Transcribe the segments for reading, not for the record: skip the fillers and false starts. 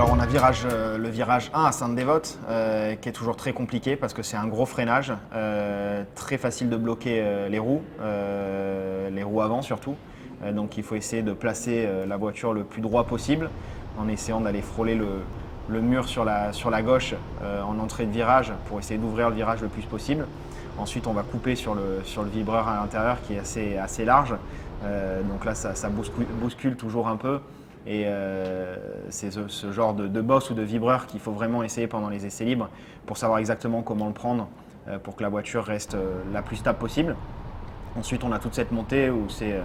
Alors on a le virage 1 à Sainte-Dévote qui est toujours très compliqué parce que c'est un gros freinage, très facile de bloquer les roues avant surtout. Donc il faut essayer de placer la voiture le plus droit possible en essayant d'aller frôler le mur sur la gauche en entrée de virage pour essayer d'ouvrir le virage le plus possible. Ensuite on va couper sur le vibreur à l'intérieur qui est assez large. Donc là ça bouscule toujours un peu. Et c'est ce genre de bosse ou de vibreur qu'il faut vraiment essayer pendant les essais libres pour savoir exactement comment le prendre pour que la voiture reste la plus stable possible. Ensuite, on a toute cette montée où c'est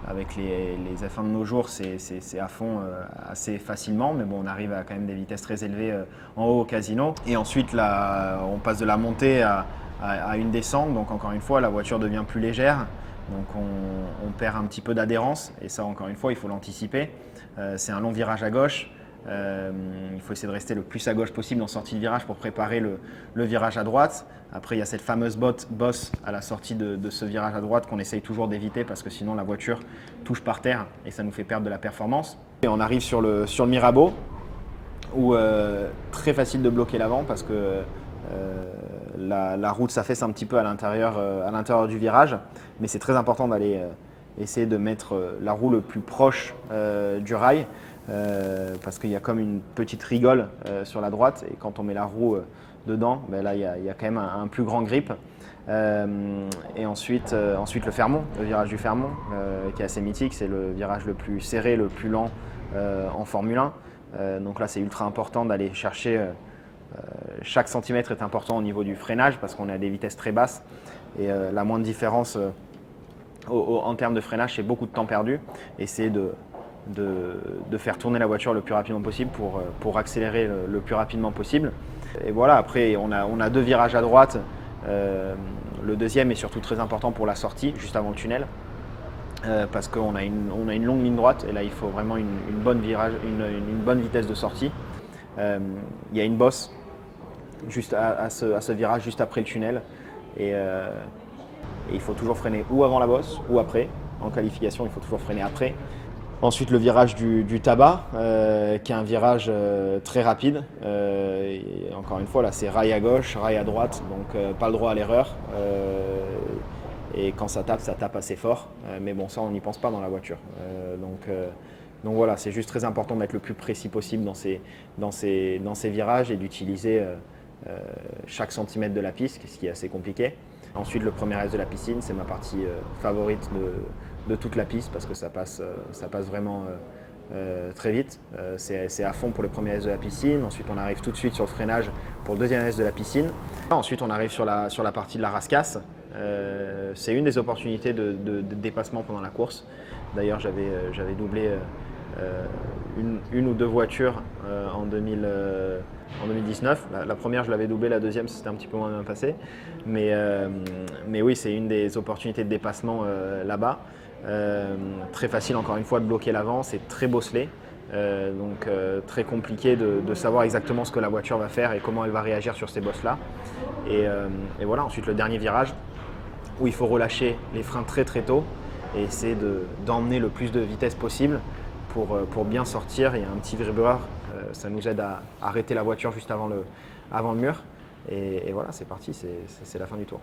avec les F1 de nos jours, c'est à fond assez facilement, mais bon, on arrive à quand même des vitesses très élevées en haut au casino. Et ensuite, là, on passe de la montée à une descente, donc encore une fois, la voiture devient plus légère. Donc on perd un petit peu d'adhérence et ça encore une fois il faut l'anticiper. C'est un long virage à gauche, il faut essayer de rester le plus à gauche possible en sortie de virage pour préparer le virage à droite. Après il y a cette fameuse bosse à la sortie de ce virage à droite qu'on essaye toujours d'éviter parce que sinon la voiture touche par terre et ça nous fait perdre de la performance. Et on arrive sur le Mirabeau où très facile de bloquer l'avant parce que la route s'affaisse un petit peu à l'intérieur du virage, mais c'est très important d'aller essayer de mettre la roue le plus proche du rail parce qu'il y a comme une petite rigole sur la droite et quand on met la roue dedans, ben là il y a quand même un plus grand grip. Et ensuite le Fermont, le virage du Fermont qui est assez mythique, c'est le virage le plus serré, le plus lent en Formule 1. Donc là c'est ultra important d'aller chercher chaque centimètre est important au niveau du freinage parce qu'on est à des vitesses très basses et la moindre différence en termes de freinage c'est beaucoup de temps perdu. Essayer de faire tourner la voiture le plus rapidement possible pour accélérer le plus rapidement possible. Et voilà, après on a deux virages à droite. Le deuxième est surtout très important pour la sortie, juste avant le tunnel. Parce qu'on a une longue ligne droite et là il faut vraiment une bonne vitesse de sortie. Il y a une bosse juste à ce virage, juste après le tunnel. Et il faut toujours freiner ou avant la bosse ou après. En qualification, il faut toujours freiner après. Ensuite, le virage du tabac, qui est un virage très rapide. Et encore une fois, là, c'est rail à gauche, rail à droite, donc pas le droit à l'erreur. Et quand ça tape assez fort. Mais bon, ça, on n'y pense pas dans la voiture. Donc voilà, c'est juste très important d'être le plus précis possible dans ces virages et d'utiliser chaque centimètre de la piste, ce qui est assez compliqué. Ensuite, le premier S de la piscine, c'est ma partie favorite de toute la piste parce que ça passe vraiment très vite. C'est à fond pour le premier S de la piscine. Ensuite, on arrive tout de suite sur le freinage pour le deuxième S de la piscine. Ensuite, on arrive sur la partie de la rascasse. C'est une des opportunités de dépassement pendant la course. D'ailleurs, j'avais doublé une ou deux voitures en 2019. La première, je l'avais doublée, la deuxième, c'était un petit peu moins bien passé. Mais oui, c'est une des opportunités de dépassement là-bas. Très facile, encore une fois, de bloquer l'avant, c'est très bosselé. Donc très compliqué de savoir exactement ce que la voiture va faire et comment elle va réagir sur ces bosses-là. Et voilà, ensuite le dernier virage où il faut relâcher les freins très très tôt et essayer d'emmener le plus de vitesse possible pour bien sortir. Il y a un petit vibreur, ça nous aide à arrêter la voiture juste avant le mur. Et voilà, c'est parti, c'est la fin du tour.